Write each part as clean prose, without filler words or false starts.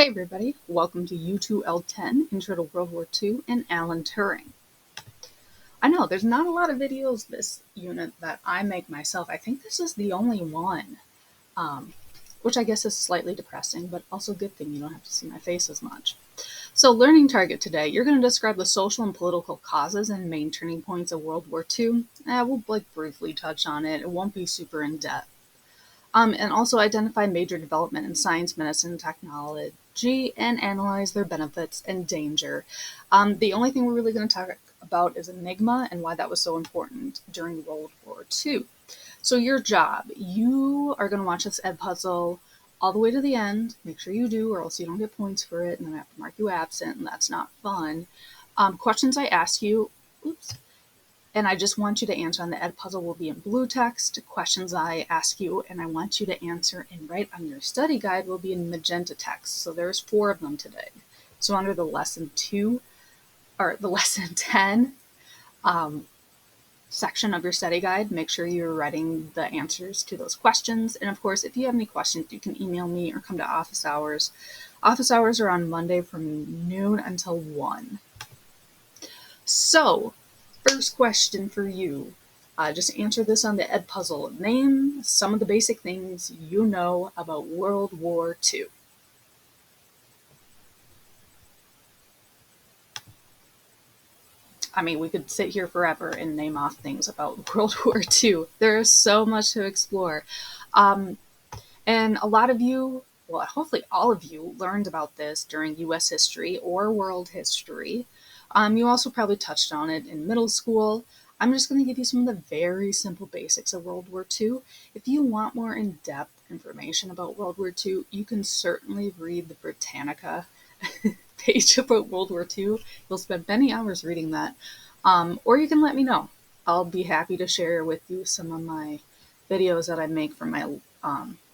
Hey everybody, welcome to U2-L10, Intro to World War II, and Alan Turing. I know, there's not a lot of videos this unit that I make myself. I think this is the only one, which I guess is slightly depressing, but also a good thing you don't have to see my face as much. So learning target today, you're going to describe the social and political causes and main turning points of World War II. We'll briefly touch on it. It won't be super in-depth. And also identify major development in science, medicine, technology, and analyze their benefits and danger. The only thing we're really going to talk about is Enigma and why that was so important during World War II. So your job, you are going to watch this Edpuzzle all the way to the end. Make sure you do, or else you don't get points for it, and then I have to mark you absent, and that's not fun. Questions I ask you, and I just want you to answer on the Edpuzzle will be in blue text. Questions I ask you and I want you to answer and write on your study guide will be in magenta text. So there's 4 of them today. So under the lesson 2 or the lesson 10 section of your study guide, make sure you're writing the answers to those questions. And of course, if you have any questions, you can email me or come to office hours. Office hours are on Monday from noon until 1. So, first question for you. Just answer this on the Edpuzzle. Name some of the basic things you know about World War II. I mean, we could sit here forever and name off things about World War II. There is so much to explore. And a lot of you, well, hopefully all of you, learned about this during U.S. history or world history. You also probably touched on it in middle school. I'm just going to give you some of the very simple basics of World War II. If you want more in-depth information about World War II, you can certainly read the Britannica page about World War II. You'll spend many hours reading that. Or you can let me know. I'll be happy to share with you some of my videos that I make for my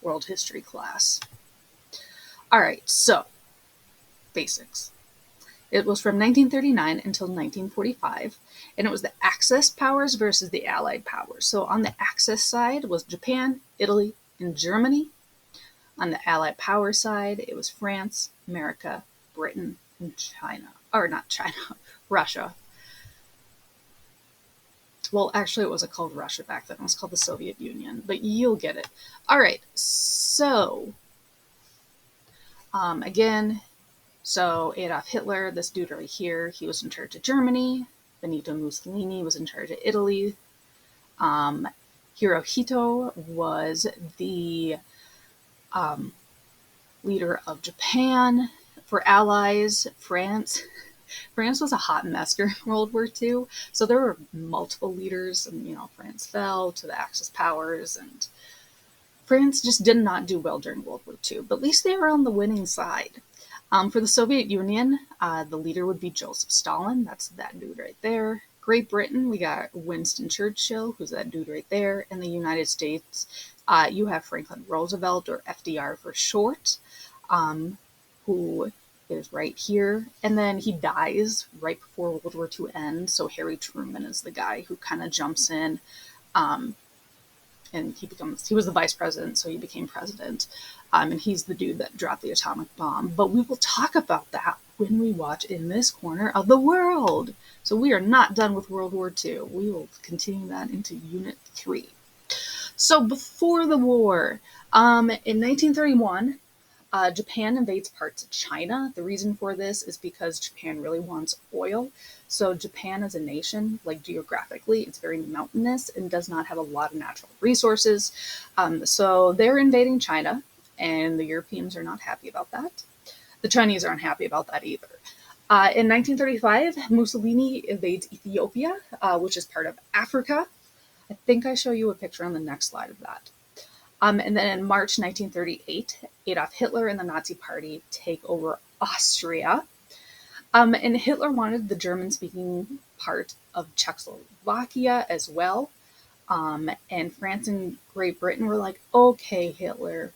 world history class. All right, so basics. It was from 1939 until 1945, and it was the Axis powers versus the Allied powers. So on the Axis side was Japan, Italy, and Germany. On the Allied power side, it was France, America, Britain, and China. Or not China, Russia. Well, actually, it wasn't called Russia back then. It was called the Soviet Union, but you'll get it. All right, so again, so Adolf Hitler, this dude right here, he was in charge of Germany. Benito Mussolini was in charge of Italy. Hirohito was the leader of Japan. For allies, France was a hot mess during World War II. So there were multiple leaders, and France fell to the Axis powers, and France just did not do well during World War II. But at least they were on the winning side. For the Soviet Union, the leader would be Joseph Stalin. That's that dude right there. Great Britain, we got Winston Churchill, who's that dude right there. In the United States, you have Franklin Roosevelt, or FDR for short, who is right here. And then he dies right before World War II ends. So Harry Truman is the guy who kind of jumps in. And he was the vice president, so he became president. And he's the dude that dropped the atomic bomb. But we will talk about that when we watch In This Corner of the World. So we are not done with World War II. We will continue that into Unit 3. So before the war, in 1931, Japan invades parts of China. The reason for this is because Japan really wants oil. So Japan as a nation, geographically, it's very mountainous and does not have a lot of natural resources. So they're invading China, and the Europeans are not happy about that. The Chinese aren't happy about that either. In 1935, Mussolini invades Ethiopia, which is part of Africa. I think I show you a picture on the next slide of that. And then in March 1938, Adolf Hitler and the Nazi Party take over Austria. And Hitler wanted the German-speaking part of Czechoslovakia as well. And France and Great Britain were like, okay, Hitler,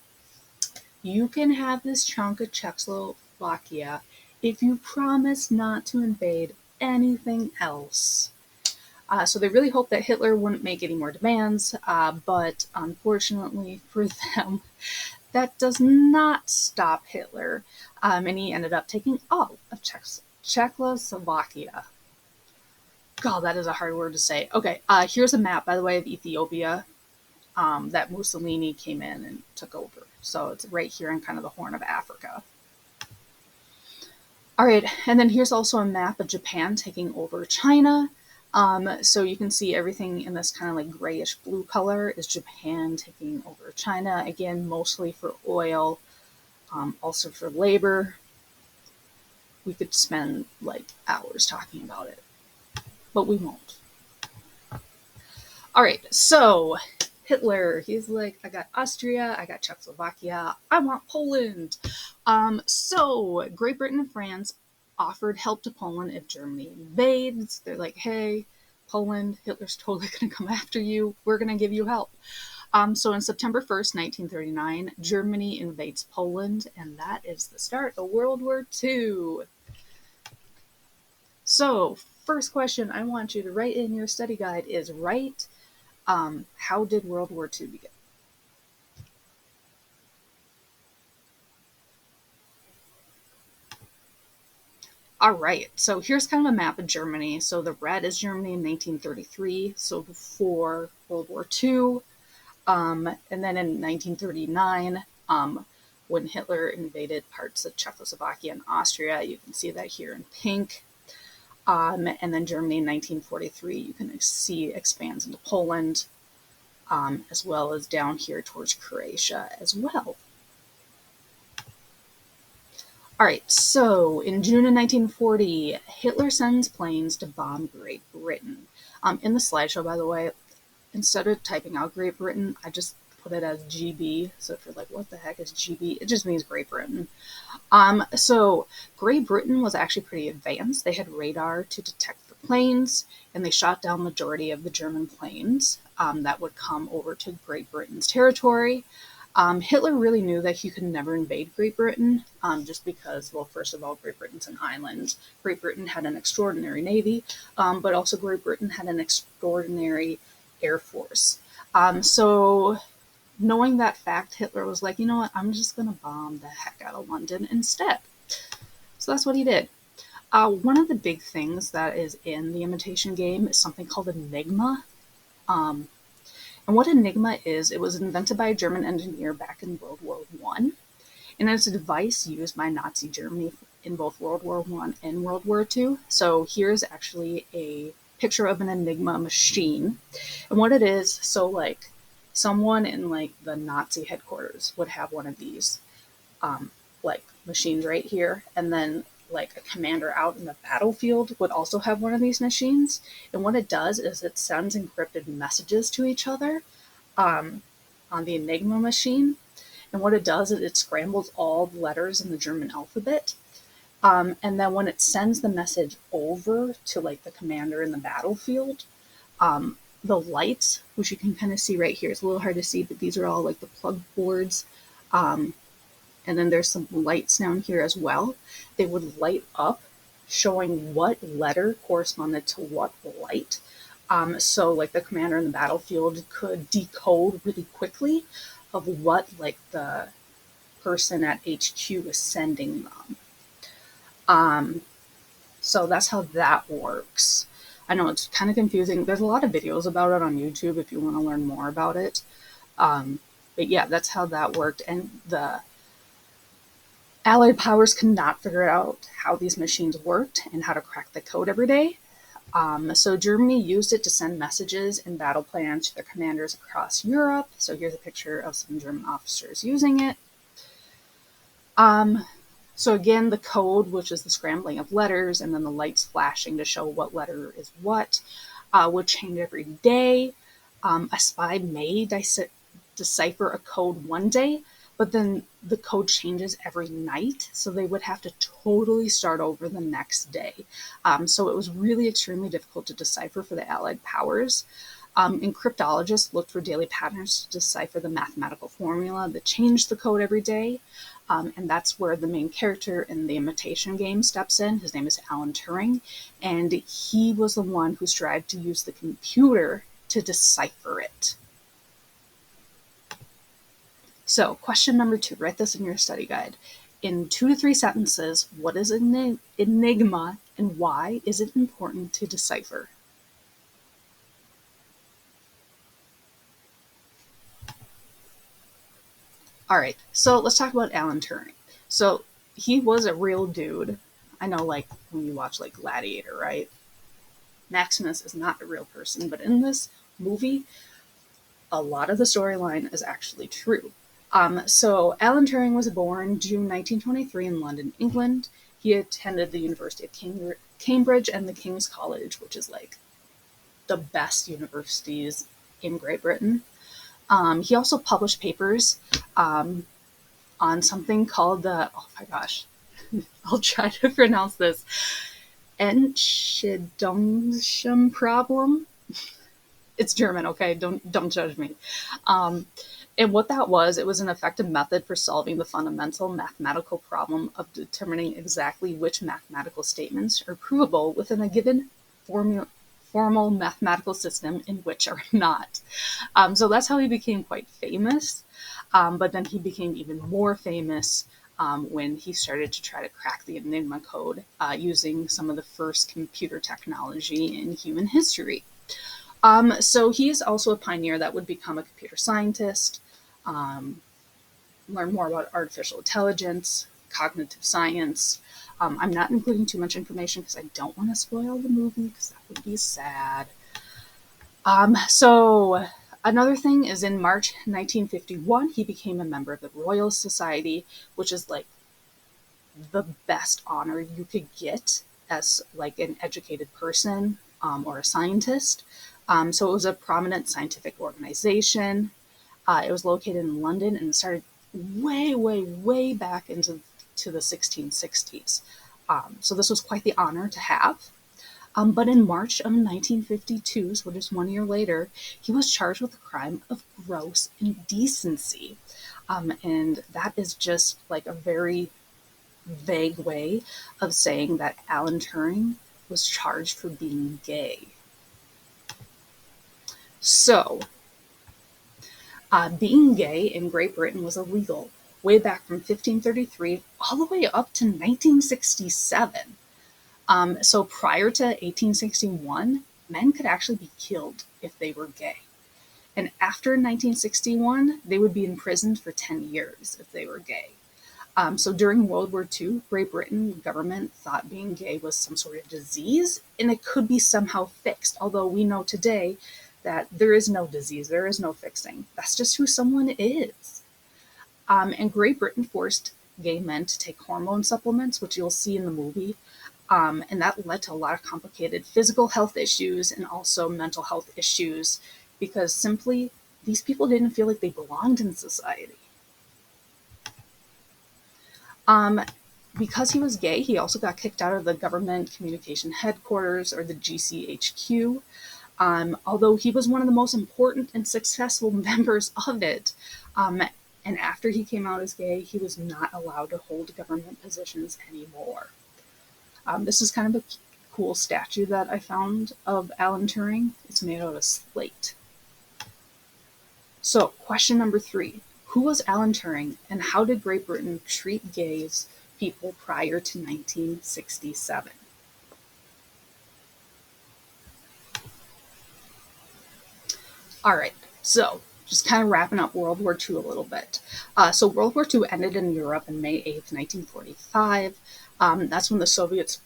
you can have this chunk of Czechoslovakia if you promise not to invade anything else. So they really hoped that Hitler wouldn't make any more demands, but unfortunately for them, that does not stop Hitler, and he ended up taking all of Czechoslovakia. God, that is a hard word to say. Okay, here's a map, by the way, of Ethiopia that Mussolini came in and took over. So it's right here in kind of the Horn of Africa. All right, and then here's also a map of Japan taking over China. So you can see everything in this kind of like grayish blue color is Japan taking over China. Again, mostly for oil, also for labor. We could spend like hours talking about it, but we won't. All right, so Hitler, he's like, I got Austria, I got Czechoslovakia, I want Poland. So Great Britain and France offered help to Poland if Germany invades. They're like, hey, Poland, Hitler's totally going to come after you. We're going to give you help. So on September 1st, 1939, Germany invades Poland, and that is the start of World War II. So first question I want you to write in your study guide is write, how did World War II begin? All right, so here's kind of a map of Germany. So the red is Germany in 1933, so before World War II. And then in 1939, when Hitler invaded parts of Czechoslovakia and Austria, you can see that here in pink. And then Germany in 1943, you can see expands into Poland, as well as down here towards Croatia as well. All right, so in June of 1940, Hitler sends planes to bomb Great Britain. In the slideshow, by the way, instead of typing out Great Britain, I just put it as GB. So if you're like, what the heck is GB? It just means Great Britain. So Great Britain was actually pretty advanced. They had radar to detect the planes, and they shot down the majority of the German planes that would come over to Great Britain's territory. Hitler really knew that he could never invade Great Britain, just because, well, first of all, Great Britain's an island. Great Britain had an extraordinary navy, but also Great Britain had an extraordinary Air Force. So knowing that fact, Hitler was like, you know what, I'm just going to bomb the heck out of London instead. So that's what he did. One of the big things that is in the Imitation Game is something called Enigma. And what Enigma is, it was invented by a German engineer back in World War I. And it's a device used by Nazi Germany in both World War I and World War II. So here's actually a picture of an Enigma machine. And what it is, so like someone in like the Nazi headquarters would have one of these like machines right here. And then like a commander out in the battlefield would also have one of these machines. And what it does is it sends encrypted messages to each other on the Enigma machine. And what it does is it scrambles all the letters in the German alphabet. And then when it sends the message over to like the commander in the battlefield, the lights, which you can kind of see right here, it's a little hard to see, but these are all like the plug boards. And then there's some lights down here as well. They would light up showing what letter corresponded to what light. So like the commander in the battlefield could decode really quickly of what like the person at HQ was sending them. So that's how that works. I know it's kind of confusing. There's a lot of videos about it on YouTube if you want to learn more about it. But yeah, that's how that worked. And the Allied powers could not figure out how these machines worked and how to crack the code every day. So Germany used it to send messages and battle plans to their commanders across Europe. So here's a picture of some German officers using it. So again, the code, which is the scrambling of letters, and then the lights flashing to show what letter is what, would change every day. A spy may decipher a code one day, but then the code changes every night, so they would have to totally start over the next day. So it was really extremely difficult to decipher for the Allied powers. And cryptologists looked for daily patterns to decipher the mathematical formula that changed the code every day. And that's where the main character in the Imitation Game steps in. His name is Alan Turing, and he was the one who strived to use the computer to decipher it. So, question number 2, write this in your study guide. In 2 to 3 sentences, what is an enigma and why is it important to decipher? All right, so let's talk about Alan Turing. So, he was a real dude. I know, like, when you watch, like, Gladiator, right? Maximus is not a real person, but in this movie, a lot of the storyline is actually true. So Alan Turing was born June 1923 in London, England. He attended the University of Cambridge and the King's College, which is like the best universities in Great Britain. He also published papers on something called the, oh my gosh, I'll try to pronounce this, Entscheidungsschem problem. It's German, okay? Don't judge me. Um, and what that was, it was an effective method for solving the fundamental mathematical problem of determining exactly which mathematical statements are provable within a given formal mathematical system and which are not. So that's how he became quite famous. But then he became even more famous when he started to try to crack the Enigma code using some of the first computer technology in human history. So he is also a pioneer that would become a computer scientist, um, learn more about artificial intelligence, cognitive science. I'm not including too much information because I don't want to spoil the movie because that would be sad. So another thing is in March 1951, he became a member of the Royal Society, which is like the best honor you could get as like an educated person or a scientist. So it was a prominent scientific organization. It was located in London and started way, way, way back into the 1660s. So this was quite the honor to have. But in March of 1952, so just 1 year later, he was charged with the crime of gross indecency. And that is just like a very vague way of saying that Alan Turing was charged for being gay. So, being gay in Great Britain was illegal way back from 1533 all the way up to 1967. So prior to 1861, men could actually be killed if they were gay. And after 1961, they would be imprisoned for 10 years if they were gay. So during World War II, Great Britain government thought being gay was some sort of disease and it could be somehow fixed. Although we know today that there is no disease, there is no fixing. That's just who someone is. And Great Britain forced gay men to take hormone supplements, which you'll see in the movie. And that led to a lot of complicated physical health issues and also mental health issues because simply these people didn't feel like they belonged in society. Um, because he was gay, he also got kicked out of the government communication headquarters or the GCHQ. Although he was one of the most important and successful members of it. And after he came out as gay, he was not allowed to hold government positions anymore. This is kind of a cool statue that I found of Alan Turing. It's made out of slate. So, question number 3. Who was Alan Turing and how did Great Britain treat gays people prior to 1967? All right, so just kind of wrapping up World War II a little bit. So World War II ended in Europe on May 8th, 1945. That's when the Soviet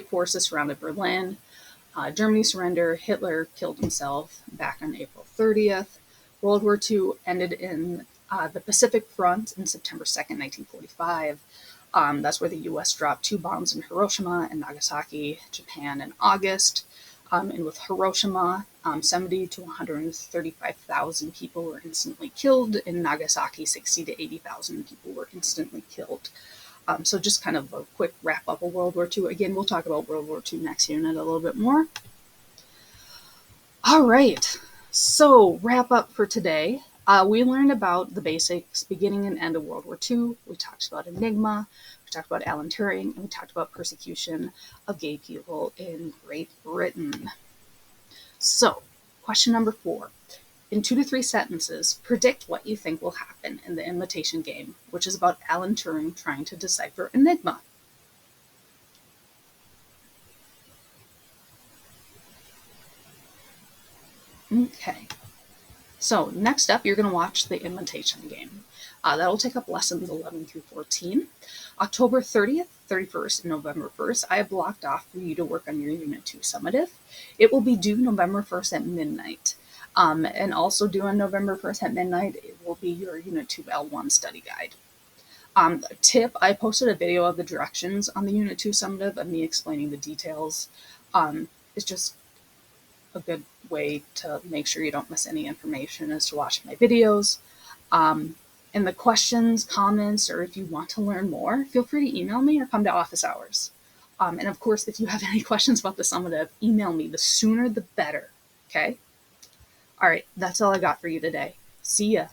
forces surrounded Berlin. Germany surrendered. Hitler killed himself back on April 30th. World War II ended in the Pacific Front in September 2nd, 1945. That's where the U.S. dropped 2 bombs in Hiroshima and Nagasaki, Japan in August. And with Hiroshima, 70 to 135,000 people were instantly killed. In Nagasaki, 60 to 80,000 people were instantly killed. So just kind of a quick wrap up of World War II. Again, we'll talk about World War II next unit a little bit more. All right, so wrap up for today. We learned about the basics, beginning and end of World War II. We talked about Enigma, we talked about Alan Turing, and we talked about persecution of gay people in Great Britain. So, question number 4. in 2 to 3 sentences, predict what you think will happen in the imitation game, which is about Alan Turing trying to decipher Enigma. Okay. So next up, you're going to watch the imitation game. That'll take up lessons 11 through 14. October 30th, 31st, and November 1st, I have blocked off for you to work on your Unit 2 summative. It will be due November 1st at midnight. And also due on November 1st at midnight, it will be your Unit 2-L10 study guide. Tip, I posted a video of the directions on the Unit 2 summative of me explaining the details. It's just a good way to make sure you don't miss any information is to watch my videos. And the questions, comments, or if you want to learn more, feel free to email me or come to office hours. And of course, if you have any questions about the summative, email me. The sooner the better. Okay? All right, that's all I got for you today. See ya.